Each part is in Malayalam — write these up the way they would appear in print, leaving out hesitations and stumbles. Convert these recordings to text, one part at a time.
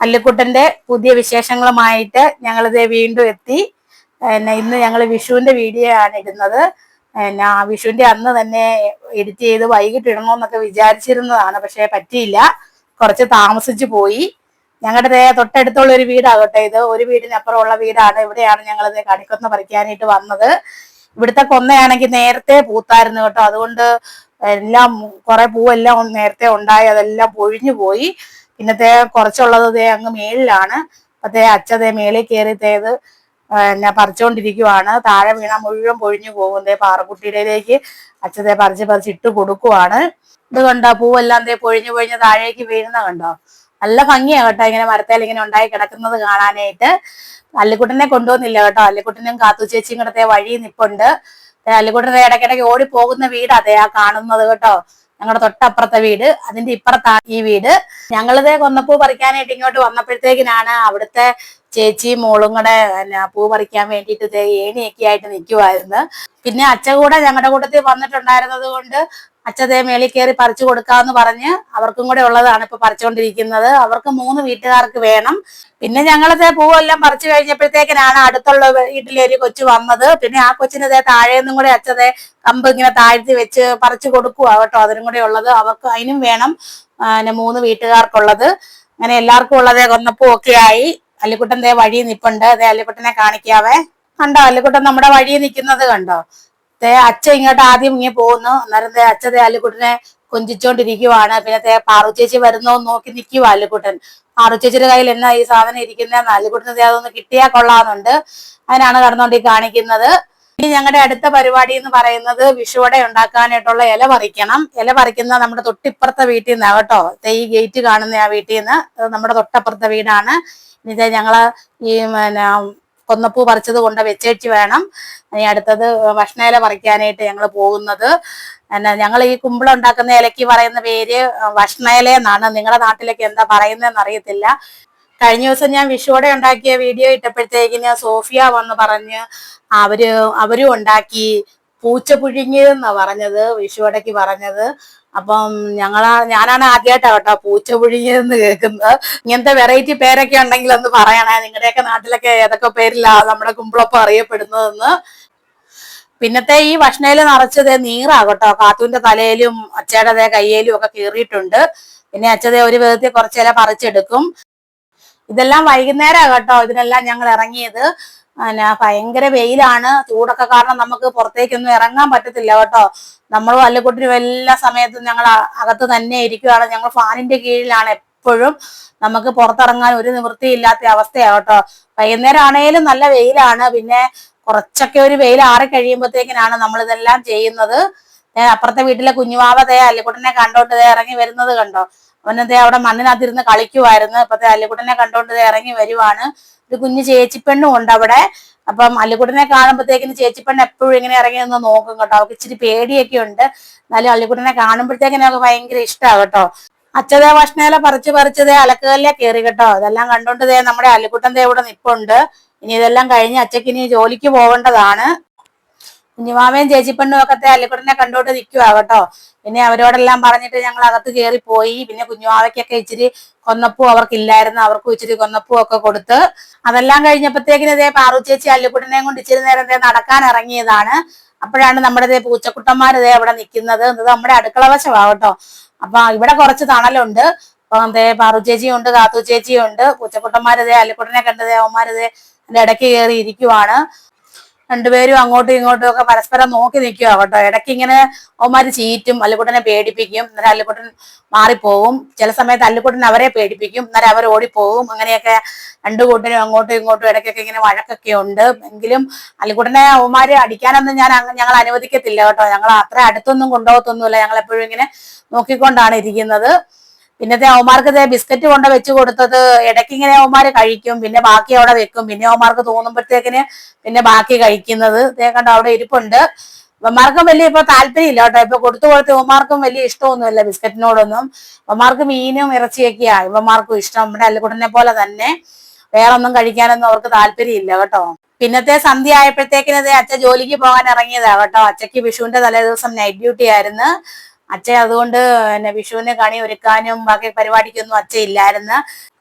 അല്ലിക്കുട്ടന്റെ പുതിയ വിശേഷങ്ങളുമായിട്ട് ഞങ്ങളിത് വീണ്ടും എത്തി. ഇന്ന് ഞങ്ങൾ വിഷുവിന്റെ വീഡിയോ ആണ് ഇടുന്നത്. വിഷുവിന്റെ അന്ന് തന്നെ എഡിറ്റ് ചെയ്ത് വൈകിട്ട് ഇടണമെന്നൊക്കെ വിചാരിച്ചിരുന്നതാണ്, പക്ഷെ പറ്റിയില്ല, കുറച്ച് താമസിച്ചു പോയി. ഞങ്ങളുടെ തൊട്ടടുത്തുള്ള ഒരു വീടാകട്ടെ ഇത്, ഒരു വീടിനപ്പുറമുള്ള വീടാണ്. ഇവിടെയാണ് ഞങ്ങളിത് കണിക്കൊന്ന പറിക്കാനായിട്ട് വന്നത്. ഇവിടുത്തെ കൊന്നയാണെങ്കിൽ നേരത്തെ പൂത്തായിരുന്നു കേട്ടോ, അതുകൊണ്ട് എല്ലാം കുറെ പൂവെല്ലാം നേരത്തെ ഉണ്ടായി, അതെല്ലാം പൊഴിഞ്ഞു പോയി. പിന്നത്തെ കുറച്ചുള്ളത് അങ്ങ് മേളിലാണ്. അപ്പത്തേ അച്ഛതേ മേളിൽ കയറിത്തേത് പറിച്ചുകൊണ്ടിരിക്കുവാണ്. താഴെ വീണ മുഴുവൻ പൊഴിഞ്ഞു പോകും. പാറക്കുട്ടിയിലേക്ക് അച്ഛതേ പറിച്ച് ഇട്ട് കൊടുക്കുവാണ്. ഇത് കണ്ടോ, പൂവെല്ലാം പൊഴിഞ്ഞു പൊഴിഞ്ഞ് താഴേക്ക് വീഴുന്ന കണ്ടോ? നല്ല ഭംഗിയാ കേട്ടോ ഇങ്ങനെ മരത്തേൽ ഇങ്ങനെ ഉണ്ടായി കിടക്കുന്നത് കാണാനായിട്ട്. അല്ലിക്കുട്ടനെ കൊണ്ടുവന്നില്ല കേട്ടോ, അല്ലിക്കുട്ടനും കാത്തു ചേച്ചിയും കൂടെ വഴി നിപ്പുണ്ട്. അല്ലിക്കുട്ടനെ ഇടയ്ക്കിടയ്ക്ക് ഓടി പോകുന്ന വീട് അതേ ആ കാണുന്നത് കേട്ടോ, ഞങ്ങളുടെ തൊട്ടപ്പുറത്തെ വീട്. അതിന്റെ ഇപ്പുറത്താണ് ഈ വീട്. ഞങ്ങളിതേ കൊന്നപ്പൂ പറിക്കാനായിട്ട് ഇങ്ങോട്ട് വന്നപ്പോഴത്തേക്കിനാണ് അവിടുത്തെ ചേച്ചിയും മോളും കൂടെ പൂ പറിക്കാൻ വേണ്ടിയിട്ട് ഏണിയൊക്കെ ആയിട്ട് നിൽക്കുമായിരുന്നു. പിന്നെ അച്ഛ കൂടെ ഞങ്ങളുടെ കൂട്ടത്തിൽ വന്നിട്ടുണ്ടായിരുന്നത് കൊണ്ട് അച്ഛതേ മേളിൽ കയറി പറിച്ചു കൊടുക്കാന്ന് പറഞ്ഞ് അവർക്കും കൂടെ ഉള്ളതാണ് ഇപ്പൊ പറിച്ചുകൊണ്ടിരിക്കുന്നത്. അവർക്ക് 3 വീട്ടുകാർക്ക് വേണം. പിന്നെ ഞങ്ങളതേ പൂവെല്ലാം പറിച്ചു കഴിഞ്ഞപ്പോഴത്തേക്കിനാണ് അടുത്തുള്ള വീട്ടിലൊരു കൊച്ചു വന്നത്. പിന്നെ ആ കൊച്ചിനതേ താഴേന്നും കൂടെ അച്ഛതേ കമ്പ് ഇങ്ങനെ താഴ്ത്തി വെച്ച് പറിച്ചു കൊടുക്കുക കേട്ടോ, അതിനും കൂടെ ഉള്ളത് അവർക്ക്, അതിനും വേണം 3 വീട്ടുകാർക്കുള്ളത്. അങ്ങനെ എല്ലാവർക്കും ഉള്ളതേ കൊന്നപ്പൂ ഒക്കെ ആയി. അല്ലിക്കുട്ടൻ വഴി നിപ്പുണ്ട്. അല്ലിക്കുട്ടനെ കാണിക്കാവേ. കണ്ടോ അല്ലിക്കുട്ടൻ നമ്മുടെ വഴി നിൽക്കുന്നത് കണ്ടോ? അച്ഛ ഇങ്ങോട്ട് ആദ്യം ഇങ്ങനെ പോകുന്നു. അന്നേരം അച്ഛതേ അല്ലിക്കുട്ടനെ കൊഞ്ചിച്ചോണ്ടിരിക്കുവാണ്. പിന്നെ പാറു ചേച്ചി വരുന്നോ നോക്കി നിൽക്കുവാ അല്ലിക്കുട്ടൻ. പാറു ചേച്ചിയുടെ കയ്യിൽ എന്നാ ഈ സാധനം ഇരിക്കുന്നതെന്ന് അല്ലിക്കുട്ടനെ അതൊന്ന് കിട്ടിയാൽ കൊള്ളാമെന്നുണ്ട്. അതിനാണ് കടന്നോണ്ടി കാണിക്കുന്നത്. ഇനി ഞങ്ങളുടെ അടുത്ത പരിപാടി എന്ന് പറയുന്നത് വിഷുവട ഉണ്ടാക്കാനായിട്ടുള്ള ഇല പറിക്കണം. ഇല പറിക്കുന്ന നമ്മുടെ തൊട്ടിപ്പുറത്തെ വീട്ടിൽ നിന്നാണ് കേട്ടോ. ഈ ഗേറ്റ് കാണുന്ന ആ വീട്ടിൽ നിന്ന്, നമ്മുടെ തൊട്ടപ്പുറത്തെ വീടാണ്. ഇനി ഞങ്ങള് ഈ കൊന്നപ്പൂ പറിച്ചത് കൊണ്ട് വെച്ചേച്ച് വേണം ഇനി അടുത്തത് ഭക്ഷണയില പറിക്കാനായിട്ട് ഞങ്ങൾ പോകുന്നത്. ഞങ്ങൾ ഈ കുമ്പളം ഉണ്ടാക്കുന്ന ഇലയ്ക്ക് പറയുന്ന പേര് ഭക്ഷണയില എന്നാണ്. നിങ്ങളുടെ നാട്ടിലേക്ക് എന്താ പറയുന്നതെന്ന് അറിയത്തില്ല. കഴിഞ്ഞ ദിവസം ഞാൻ വിഷുവട ഉണ്ടാക്കിയ വീഡിയോ ഇട്ടപ്പോഴത്തേക്കിന് സോഫിയ വന്ന് പറഞ്ഞ് അവരും ഉണ്ടാക്കി പൂച്ച പുഴുങ്ങിയതെന്നാ പറഞ്ഞത്, വിഷുവടയ്ക്ക് പറഞ്ഞത്. അപ്പം ഞാനാണ് ആദ്യമായിട്ടാ കേട്ടോ പൂച്ച പുഴുങ്ങിയതെന്ന് കേൾക്കുന്നത്. ഇങ്ങനത്തെ വെറൈറ്റി പേരൊക്കെ ഉണ്ടെങ്കിൽ ഒന്ന് പറയണേ, നിങ്ങളുടെയൊക്കെ നാട്ടിലൊക്കെ ഏതൊക്കെ പേരിലാ നമ്മുടെ കുമ്പളപ്പം അറിയപ്പെടുന്നതെന്ന്. പിന്നത്തെ ഈ ഭക്ഷണയില് നിറച്ചത് നീറാകട്ടോ, കാത്തൂന്റെ തലയിലും അച്ചയുടെ കയ്യിലും ഒക്കെ കീറിയിട്ടുണ്ട്. പിന്നെ അച്ഛതെ ഒരു വിധത്തിൽ കുറച്ചില പറിച്ചെടുക്കും. ഇതെല്ലാം വൈകുന്നേരം കേട്ടോ ഇതിനെല്ലാം ഞങ്ങൾ ഇറങ്ങിയത്. ഭയങ്കര വെയിലാണ്, ചൂടൊക്കെ കാരണം നമുക്ക് പുറത്തേക്കൊന്നും ഇറങ്ങാൻ പറ്റത്തില്ല കേട്ടോ. നമ്മളും അല്ലിക്കുട്ടിനും എല്ലാ സമയത്തും ഞങ്ങൾ അകത്ത് തന്നെ ഇരിക്കുകയാണ്. ഞങ്ങൾ ഫാനിന്റെ കീഴിലാണ് എപ്പോഴും. നമുക്ക് പുറത്തിറങ്ങാൻ ഒരു നിവൃത്തിയില്ലാത്ത അവസ്ഥയാണ് കേട്ടോ. വൈകുന്നേരം ആണേലും നല്ല വെയിലാണ്. പിന്നെ കുറച്ചൊക്കെ ഒരു വെയിൽ ആറി കഴിയുമ്പോഴത്തേക്കിനാണ് നമ്മൾ ഇതെല്ലാം ചെയ്യുന്നത്. അപ്പുറത്തെ വീട്ടിലെ കുഞ്ഞുവാവ അല്ലിക്കുട്ടനെ കണ്ടോണ്ട് ഇറങ്ങി വരുന്നത് കണ്ടോ. അവനതേ അവിടെ മണ്ണിനകത്തിരുന്ന് കളിക്കുമായിരുന്നു. ഇപ്പത്തെ അല്ലിക്കുട്ടനെ കണ്ടോണ്ട് ഇറങ്ങി വരുവാണ്. ഒരു കുഞ്ഞു ചേച്ചിപ്പെണ്ണും ഉണ്ട് അവിടെ. അപ്പം അല്ലിക്കുട്ടനെ കാണുമ്പോഴത്തേക്കിന് ചേച്ചിപ്പെണ്ണ് എപ്പോഴും ഇങ്ങനെ ഇറങ്ങി നിന്ന് നോക്കും കേട്ടോ. അവർക്ക് ഇച്ചിരി പേടിയൊക്കെ ഉണ്ട്, എന്നാലും അല്ലിക്കുട്ടനെ കാണുമ്പോഴത്തേക്കിനും അവർക്ക് ഭയങ്കര ഇഷ്ടമാണ് കേട്ടോ. അച്ഛതേ ഭക്ഷണയില പറിച്ചതേ അലക്കുകല്ലേ കയറി കേട്ടോ. ഇതെല്ലാം കണ്ടോണ്ട് നമ്മുടെ അല്ലിക്കുട്ടൻ ഇവിടെ നിപ്പുണ്ട്. ഇനി ഇതെല്ലാം കഴിഞ്ഞ് അച്ഛക്ക് ഇനി ജോലിക്ക് പോകേണ്ടതാണ്. കുഞ്ഞുമാമയും ചേച്ചിപ്പെണ്ണും ഒക്കെ അല്ലിക്കുട്ടനെ കണ്ടോണ്ട് നിൽക്കുവാ കേട്ടോ. പിന്നെ അവരോടെല്ലാം പറഞ്ഞിട്ട് ഞങ്ങൾ അകത്ത് കയറി പോയി. പിന്നെ കുഞ്ഞുമാവയ്ക്കൊക്കെ ഇച്ചിരി കൊന്നപ്പൂ അവർക്കില്ലായിരുന്നു, അവർക്കും ഇച്ചിരി കൊന്നപ്പൂ ഒക്കെ കൊടുത്ത്. അതെല്ലാം കഴിഞ്ഞപ്പോഴത്തേക്കിന് പാറു ചേച്ചി അല്ലിക്കുട്ടനെയും കൊണ്ട് ഇച്ചിരി നേരം നടക്കാൻ ഇറങ്ങിയതാണ്. അപ്പോഴാണ് നമ്മുടെ പൂച്ചക്കുട്ടന്മാർ അവിടെ നിൽക്കുന്നത്. ഇത് നമ്മുടെ അടുക്കള വശമാ കേട്ടോ. അപ്പൊ ഇവിടെ കുറച്ച് തണലുണ്ട്. അപ്പൊ പാറു ചേച്ചിയും ഉണ്ട്, കാത്തു ചേച്ചിയും ഉണ്ട്. പൂച്ചക്കുട്ടന്മാരതേ അല്ലിക്കുട്ടനെ കണ്ടതേ അവന്മാരതേ അതിന്റെ ഇടയ്ക്ക് കയറി ഇരിക്കുവാണ്. രണ്ടുപേരും അങ്ങോട്ടും ഇങ്ങോട്ടും ഒക്കെ പരസ്പരം നോക്കി നിൽക്കുക കേട്ടോ. ഇടയ്ക്ക് ഇങ്ങനെ അവന്മാര് ചീറ്റും, അല്ലിക്കുട്ടനെ പേടിപ്പിക്കും. അന്നേരം അല്ലിക്കുട്ടൻ മാറിപ്പോവും. ചില സമയത്ത് അല്ലിക്കുട്ടൻ അവരെ പേടിപ്പിക്കും, അന്നേരം അവർ ഓടിപ്പോവും. അങ്ങനെയൊക്കെ രണ്ടു കൂട്ടരും അങ്ങോട്ടും ഇങ്ങോട്ടും ഇടയ്ക്കൊക്കെ ഇങ്ങനെ വഴക്കൊക്കെ ഉണ്ട്. എങ്കിലും അല്ലിക്കുട്ടനെ അവന്മാര് അടിക്കാനൊന്നും ഞങ്ങൾ അനുവദിക്കത്തില്ല കേട്ടോ. ഞങ്ങൾ അത്ര അടുത്തൊന്നും കൊണ്ടുപോകത്തൊന്നുമില്ല. ഞങ്ങൾ എപ്പോഴും ഇങ്ങനെ നോക്കിക്കൊണ്ടാണ് ഇരിക്കുന്നത്. പിന്നത്തെ അവന്മാർക്ക് ബിസ്ക്കറ്റ് കൊണ്ട് വെച്ച് കൊടുത്തത് ഇടയ്ക്ക് ഇങ്ങനെ അവന്മാര് കഴിക്കും, പിന്നെ ബാക്കി അവിടെ വെക്കും. പിന്നെ അവന്മാർക്ക് തോന്നുമ്പോഴത്തേക്കിന് പിന്നെ ബാക്കി കഴിക്കുന്നത് കണ്ടോ അവിടെ ഇരിപ്പുണ്ട്. അവന്മാർക്കും വലിയ ഇപ്പൊ താല്പര്യം ഇല്ല കേട്ടോ. ഇപ്പൊ കൊടുത്തു ഇവന്മാർക്കും വലിയ ഇഷ്ടമൊന്നുമില്ല ബിസ്ക്കറ്റിനോടൊന്നും. അവന്മാർക്ക് മീനും ഇറച്ചിയൊക്കെയാ ഇവന്മാർക്കും ഇഷ്ടം. നമ്മുടെ അല്ലിക്കുട്ടനെ പോലെ തന്നെ വേറൊന്നും കഴിക്കാനൊന്നും അവർക്ക് താല്പര്യം ഇല്ല കേട്ടോ. പിന്നത്തെ സന്ധ്യ ആയപ്പോഴത്തേക്കിന് അച്ഛൻ ജോലിക്ക് പോകാൻ ഇറങ്ങിയതാ കേട്ടോ. അച്ഛക്ക് വിഷുവിന്റെ തലേ ദിവസം നൈറ്റ് ഡ്യൂട്ടി ആയിരുന്നു. അച്ഛൻ അതുകൊണ്ട് വിഷുവിന് കണി ഒരുക്കാനും ബാക്കി പരിപാടിക്കൊന്നും അച്ഛൻ ഇല്ലായിരുന്നു.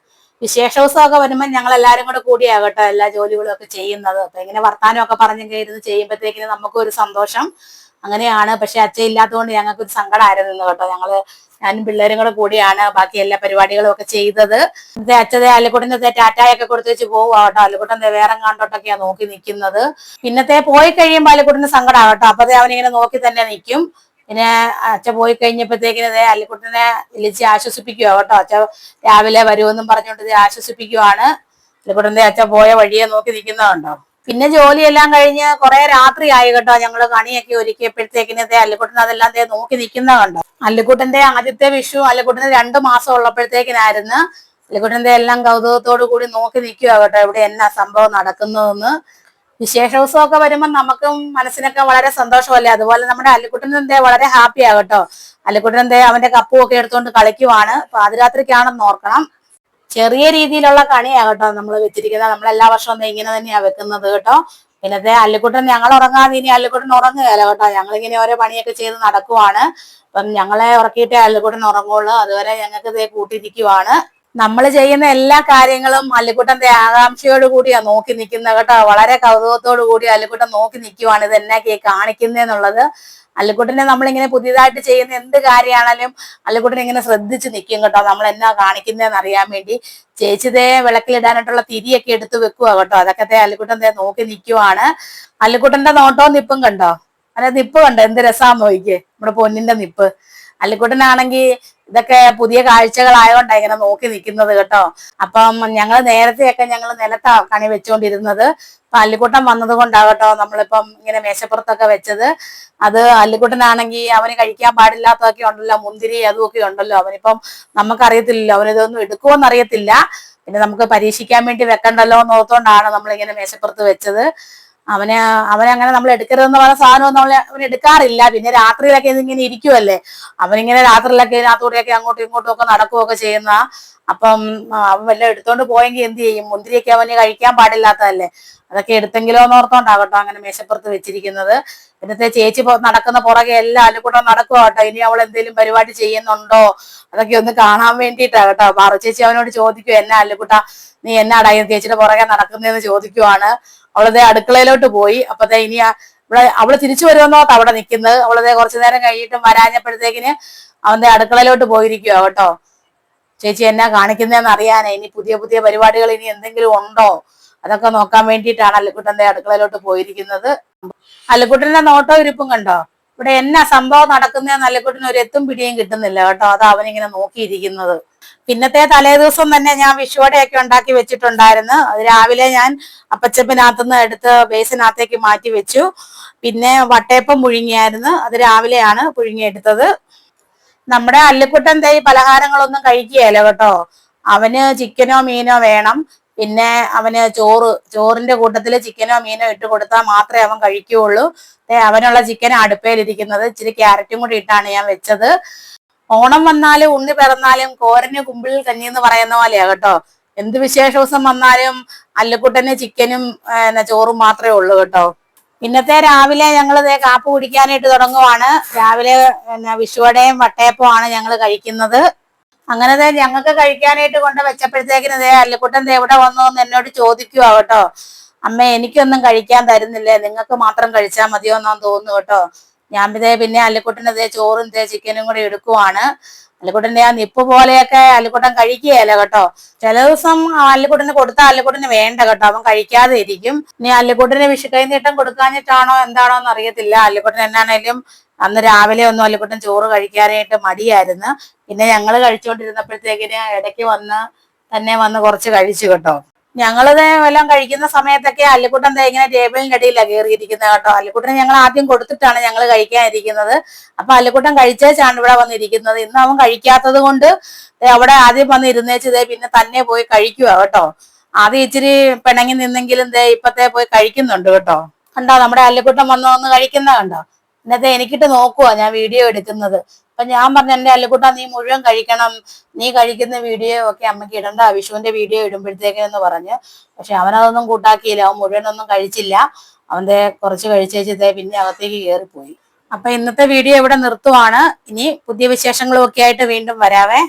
വിശേഷ ദിവസമൊക്കെ വരുമ്പോൾ ഞങ്ങൾ എല്ലാവരും കൂടെ കൂടിയാകട്ടോ എല്ലാ ജോലികളും ഒക്കെ ചെയ്യുന്നത്. അപ്പൊ ഇങ്ങനെ വർത്താനമൊക്കെ പറഞ്ഞൊക്കെ ഇരുന്ന് ചെയ്യുമ്പോഴത്തേക്കിന് നമുക്കൊരു സന്തോഷം. അങ്ങനെയാണ്. പക്ഷെ അച്ഛൻ ഇല്ലാത്തതുകൊണ്ട് ഞങ്ങൾക്ക് ഒരു സങ്കടമായിരുന്നു കേട്ടോ. ഞാനും പിള്ളേരും കൂടെ കൂടിയാണ് ബാക്കി എല്ലാ പരിപാടികളും ഒക്കെ ചെയ്തത്. അച്ഛതെ അല്ലിക്കുട്ടൻ്റെ ടാറ്റായൊക്കെ കൊടുത്തു വെച്ച് പോവുക കേട്ടോ. അല്ലിക്കുട്ടൻ വേറെ കണ്ടോട്ടൊക്കെയാ നോക്കി നിൽക്കുന്നത്. പിന്നത്തെ പോയി കഴിയുമ്പോൾ അല്ലിക്കുട്ടന് സങ്കടമാകട്ടോ. അപ്പതേ അവനിങ്ങനെ നോക്കി തന്നെ നിൽക്കും. പിന്നെ അച്ഛൻ പോയി കഴിഞ്ഞപ്പോഴത്തേക്കിന് അല്ലിക്കുട്ടനെ വിളിച്ച് ആശ്വസിപ്പിക്കുക കേട്ടോ. അച്ഛൻ രാവിലെ വരുമെന്നും പറഞ്ഞുകൊണ്ട് ആശ്വസിപ്പിക്കുവാണ്. അല്ലിക്കുട്ടന്റെ അച്ഛൻ പോയ വഴിയെ നോക്കി നിൽക്കുന്നതുണ്ടോ. പിന്നെ ജോലിയെല്ലാം കഴിഞ്ഞ് കുറെ രാത്രിയായി കേട്ടോ. ഞങ്ങള് കണിയൊക്കെ ഒരുക്കിയപ്പോഴത്തേക്കിന് അല്ലിക്കുട്ടൻ അതെല്ലാം നോക്കി നിൽക്കുന്ന കണ്ടോ. അല്ലിക്കുട്ടന്റെ ആദ്യത്തെ വിഷു അല്ലിക്കുട്ടന് 2 മാസം ഉള്ളപ്പോഴത്തേക്കിനായിരുന്നു. അല്ലിക്കുട്ടന്റെ എല്ലാം കൗതുകത്തോടു കൂടി നോക്കി നിൽക്കുക കേട്ടോ, ഇവിടെ എന്നാ സംഭവം നടക്കുന്നതെന്ന്. വിശേഷ ദിവസമൊക്കെ വരുമ്പോൾ നമുക്കും മനസ്സിനൊക്കെ വളരെ സന്തോഷമല്ലേ. അതുപോലെ നമ്മുടെ അല്ലിക്കുട്ടൻ വളരെ ഹാപ്പിയാ കേട്ടോ. അല്ലിക്കുട്ടൻ അവന്റെ കപ്പും ഒക്കെ എടുത്തുകൊണ്ട് കളിക്കുവാണ്. പാതിരാത്രിക്കാണെന്ന് ഓർക്കണം. ചെറിയ രീതിയിലുള്ള കണിയാ കേട്ടോ നമ്മൾ വെച്ചിരിക്കുന്നത്. നമ്മൾ എല്ലാ വർഷവും ഇങ്ങനെ തന്നെയാ വെക്കുന്നത് കേട്ടോ. പിന്നത്തെ അല്ലിക്കുട്ടൻ ഞങ്ങൾ ഉറങ്ങാതെ ഇനി അല്ലിക്കുട്ടൻ ഉറങ്ങുകയല്ല കേട്ടോ. ഞങ്ങളിങ്ങനെ ഓരോ പണിയൊക്കെ ചെയ്ത് നടക്കുവാണ്. അപ്പം ഞങ്ങളെ ഉറക്കിയിട്ടേ അല്ലിക്കുട്ടൻ ഉറങ്ങുള്ളൂ. അതുവരെ ഞങ്ങൾക്ക് കൂട്ടിയിരിക്കുവാണ്. നമ്മൾ ചെയ്യുന്ന എല്ലാ കാര്യങ്ങളും അല്ലിക്കുട്ടന്റെ ആകാംക്ഷയോട് കൂടിയാ നോക്കി നിൽക്കുന്നത് കേട്ടോ. വളരെ കൗതുകത്തോടു കൂടി അല്ലിക്കുട്ടൻ നോക്കി നിൽക്കുവാണ് ഇത് എന്നാ കാണിക്കുന്നതെന്നുള്ളത്. അല്ലിക്കുട്ടനെ നമ്മളിങ്ങനെ പുതിയതായിട്ട് ചെയ്യുന്ന എന്ത് കാര്യമാണെങ്കിലും അല്ലിക്കുട്ടൻ ഇങ്ങനെ ശ്രദ്ധിച്ച് നിൽക്കും കേട്ടോ, നമ്മൾ എന്നാ കാണിക്കുന്നതെന്ന് അറിയാൻ വേണ്ടി. ചേച്ചിതേ വിളക്കിലിടാനായിട്ടുള്ള തിരിയൊക്കെ എടുത്ത് വെക്കുക കേട്ടോ. അതൊക്കെ അല്ലിക്കുട്ടൻ നോക്കി നിൽക്കുവാണ്. അല്ലിക്കുട്ടന്റെ നോട്ടവും നിപ്പും കണ്ടോ. അല്ല നിപ്പ് കണ്ടോ, എന്ത് രസാന്ന് നോക്കിക്കേ നമ്മുടെ പൊന്നിന്റെ നിപ്പ്. അല്ലിക്കുട്ടനാണെങ്കിൽ ഇതൊക്കെ പുതിയ കാഴ്ചകളായോണ്ടാ ഇങ്ങനെ നോക്കി നിൽക്കുന്നത് കേട്ടോ. അപ്പം ഞങ്ങൾ നേരത്തെയൊക്കെ ഞങ്ങൾ നിലത്താ കണി വെച്ചുകൊണ്ടിരുന്നത്. അപ്പൊ അല്ലിക്കുട്ടൻ വന്നത് കൊണ്ടാകട്ടോ നമ്മളിപ്പം ഇങ്ങനെ മേശപ്പുറത്തൊക്കെ വെച്ചത്. അത് അല്ലിക്കുട്ടനാണെങ്കിൽ അവന് കഴിക്കാൻ പാടില്ലാത്തതൊക്കെ ഉണ്ടല്ലോ, മുന്തിരി അതുമൊക്കെ ഉണ്ടല്ലോ. അവനിപ്പം നമുക്കറിയത്തില്ലല്ലോ, അവനിതൊന്നും എടുക്കുമോന്ന് അറിയത്തില്ല. പിന്നെ നമുക്ക് പരീക്ഷിക്കാൻ വേണ്ടി വെക്കണ്ടല്ലോ എന്ന് ഓർത്തുകൊണ്ടാണ് നമ്മളിങ്ങനെ മേശപ്പുറത്ത് വെച്ചത്. അവനങ്ങനെ നമ്മൾ എടുക്കരുതെന്ന് പറഞ്ഞ സാധനമൊന്നും അവൻ എടുക്കാറില്ല. പിന്നെ രാത്രിയിലൊക്കെ ഇതിങ്ങനെ ഇരിക്കുവല്ലേ, അവനിങ്ങനെ രാത്രിയിലൊക്കെ ഇതിനകത്തൂടെയൊക്കെ അങ്ങോട്ടും ഇങ്ങോട്ടും ഒക്കെ നടക്കുകയൊക്കെ ചെയ്യുന്ന. അപ്പം അവൻ വല്ല എടുത്തോണ്ട് പോയെങ്കിൽ എന്ത് ചെയ്യും, മുന്തിരിയൊക്കെ അവന് കഴിക്കാൻ പാടില്ലാത്തതല്ലേ. അതൊക്കെ എടുത്തെങ്കിലോ എന്ന് ഓർത്തോണ്ടാകട്ടോ അങ്ങനെ മേശപ്പുറത്ത് വെച്ചിരിക്കുന്നത്. പിന്നത്തെ ചേച്ചി നടക്കുന്ന പുറകെ എല്ലാം അല്ലിക്കുട്ടൻ നടക്കുക കേട്ടോ. ഇനി അവൾ എന്തെങ്കിലും പരിപാടി ചെയ്യുന്നുണ്ടോ അതൊക്കെ ഒന്ന് കാണാൻ വേണ്ടിയിട്ടാ കേട്ടോ. പാറു ചേച്ചി അവനോട് ചോദിക്കും, എന്നാ അല്ലിക്കുട്ട നീ എന്നാടാ ചേച്ചിയുടെ പുറകെ നടക്കുന്നതെന്ന് ചോദിക്കുവാണ്. അവളതേ അടുക്കളയിലോട്ട് പോയി. അപ്പത്തേ ഇനി അവള് തിരിച്ചു വരുമെന്നോട്ട് അവിടെ നിൽക്കുന്നത്. അവളതേ കുറച്ചു നേരം കഴിഞ്ഞിട്ടും വരാഞ്ഞപ്പോഴത്തേക്കിന് അവന്റെ അടുക്കളയിലോട്ട് പോയിരിക്കുക കേട്ടോ. ചേച്ചി എന്നാ കാണിക്കുന്നതെന്ന് അറിയാനേ, ഇനി പുതിയ പുതിയ പരിപാടികൾ ഇനി എന്തെങ്കിലും ഉണ്ടോ അതൊക്കെ നോക്കാൻ വേണ്ടിയിട്ടാണ് അല്ലിക്കുട്ടന്റെ അടുക്കളയിലോട്ട് പോയിരിക്കുന്നത്. അല്ലിക്കുട്ടന്റെ നോട്ടോ ഇരിപ്പും കണ്ടോ. ഇവിടെ എന്നാ സംഭവം നടക്കുന്നതെന്ന് അല്ലിക്കുട്ടന് ഒരു എത്തും പിടിയും കിട്ടുന്നില്ല കേട്ടോ. അത് അവനിങ്ങനെ നോക്കിയിരിക്കുന്നത്. പിന്നത്തെ തലേ ദിവസം തന്നെ ഞാൻ വിഷുവടയൊക്കെ ഉണ്ടാക്കി വെച്ചിട്ടുണ്ടായിരുന്നു. അത് രാവിലെ ഞാൻ അപ്പച്ചപ്പിനകത്തുനിന്ന് എടുത്ത് ബേസിനകത്തേക്ക് മാറ്റി വെച്ചു. പിന്നെ വട്ടയപ്പം പുഴുങ്ങിയായിരുന്നു, അത് രാവിലെയാണ് പുഴുങ്ങിയെടുത്തത്. നമ്മുടെ അല്ലിക്കുട്ടൻ ഈ പലഹാരങ്ങളൊന്നും കഴിക്കുകയല്ല കേട്ടോ. അവന് ചിക്കനോ മീനോ വേണം. പിന്നെ അവന് ചോറിന്റെ കൂട്ടത്തിൽ ചിക്കനോ മീനോ ഇട്ട് കൊടുത്താൽ മാത്രമേ അവൻ കഴിക്കുകയുള്ളൂ. അവനുള്ള ചിക്കൻ അടുപ്പയിലിരിക്കുന്നത്. ഇച്ചിരി ക്യാരറ്റും കൂടി ഇട്ടാണ് ഞാൻ വെച്ചത്. ഓണം വന്നാലും ഉണ്ണി പിറന്നാലും കോരന് കുമ്പിളിൽ കഞ്ഞി എന്ന് പറയുന്ന പോലെയാ കേട്ടോ. എന്ത് വിശേഷ ദിവസം വന്നാലും അല്ലിക്കുട്ടന് ചിക്കനും ചോറും മാത്രമേ ഉള്ളൂ കേട്ടോ. ഇന്നത്തെ രാവിലെ ഞങ്ങൾ കാപ്പ് കുടിക്കാനായിട്ട് തുടങ്ങുവാണ്. രാവിലെ വിഷുവടയും വട്ടയപ്പമാണ് ഞങ്ങൾ കഴിക്കുന്നത്. അങ്ങനെ ഞങ്ങൾക്ക് കഴിക്കാനായിട്ട് കൊണ്ട് വെച്ചപ്പോഴത്തേക്കിന് അല്ലിക്കുട്ടൻ എവിടെ വന്നു എന്ന് എന്നോട് ചോദിക്കുവാ കേട്ടോ. അമ്മ എനിക്കൊന്നും കഴിക്കാൻ തരുന്നില്ലേ, നിങ്ങൾക്ക് മാത്രം കഴിച്ചാൽ മതിയോ എന്നാന്ന് തോന്നുന്നു കേട്ടോ. ഞാൻ പിന്നെ അല്ലിക്കുട്ടന് ചോറും ചിക്കനും കൂടി എടുക്കുവാണ്. അല്ലിക്കുട്ടന്റെ ആ നിപ്പ് പോലെയൊക്കെ അല്ലിക്കുട്ടൻ കഴിക്കുകയല്ല കേട്ടോ. ചില ദിവസം അല്ലിക്കുട്ടന് കൊടുത്താൽ അല്ലിക്കുട്ടന് വേണ്ട കേട്ടോ, അവൻ കഴിക്കാതെ ഇരിക്കും. ഇനി അല്ലിക്കുട്ടന് കൈനീട്ടം കൊടുക്കാഞ്ഞിട്ടാണോ എന്താണോ എന്ന് അറിയത്തില്ല. അല്ലിക്കുട്ടൻ എന്നാണേലും അന്ന് രാവിലെ ഒന്നും അല്ലിക്കുട്ടൻ ചോറ് കഴിക്കാനായിട്ട് മടിയായിരുന്നു. പിന്നെ ഞങ്ങൾ കഴിച്ചുകൊണ്ടിരുന്നപ്പോഴത്തേക്കിന് ഇടയ്ക്ക് വന്ന് കുറച്ച് കഴിച്ചു കേട്ടോ. ഞങ്ങളിത് എല്ലാം കഴിക്കുന്ന സമയത്തൊക്കെ അല്ലിക്കുട്ടൻ ഇങ്ങനെ ടേബിളിന്റെ അടിയിലാണ് കയറിയിരിക്കുന്നത് കേട്ടോ. അല്ലിക്കുട്ടനെ ഞങ്ങൾ ആദ്യം കൊടുത്തിട്ടാണ് ഞങ്ങൾ കഴിക്കാനിരിക്കുന്നത്. അപ്പൊ അല്ലിക്കുട്ടൻ കഴിച്ചേച്ചാണ് ഇവിടെ വന്നിരിക്കുന്നത്. ഇന്ന് അവൻ കഴിക്കാത്തത് കൊണ്ട് അവിടെ ആദ്യം വന്ന് ഇരുന്നേച്ച് പിന്നെ തന്നെ പോയി കഴിക്കുക കേട്ടോ. ആദ്യം ഇച്ചിരി പിണങ്ങി നിന്നെങ്കിലും ഇപ്പത്തെ പോയി കഴിക്കുന്നുണ്ട് കേട്ടോ. കണ്ടോ നമ്മുടെ അല്ലിക്കുട്ടൻ വന്ന് കഴിക്കുന്ന കണ്ടോ. ഇന്നത്തെ എനിക്കിട്ട് നോക്കുവാ ഞാൻ വീഡിയോ എടുക്കുന്നത്. അപ്പൊ ഞാൻ പറഞ്ഞു, എന്റെ അല്ലിക്കുട്ട നീ മുഴുവൻ കഴിക്കണം, നീ കഴിക്കുന്ന വീഡിയോ ഒക്കെ അമ്മയ്ക്ക് ഇടണ്ട, വിഷുവിന്റെ വീഡിയോ ഇടുമ്പോഴത്തേക്കെന്ന് പറഞ്ഞു. പക്ഷെ അവനതൊന്നും കൂട്ടാക്കിയില്ല, അവൻ മുഴുവനൊന്നും കഴിച്ചില്ല. അവന്റെ കുറച്ച് കഴിച്ചേച്ചതേ പിന്നെ അകത്തേക്ക് കയറിപ്പോയി. അപ്പൊ ഇന്നത്തെ വീഡിയോ ഇവിടെ നിർത്തുവാണ്. ഇനി പുതിയ വിശേഷങ്ങളും ഒക്കെ ആയിട്ട് വീണ്ടും വരാവേ.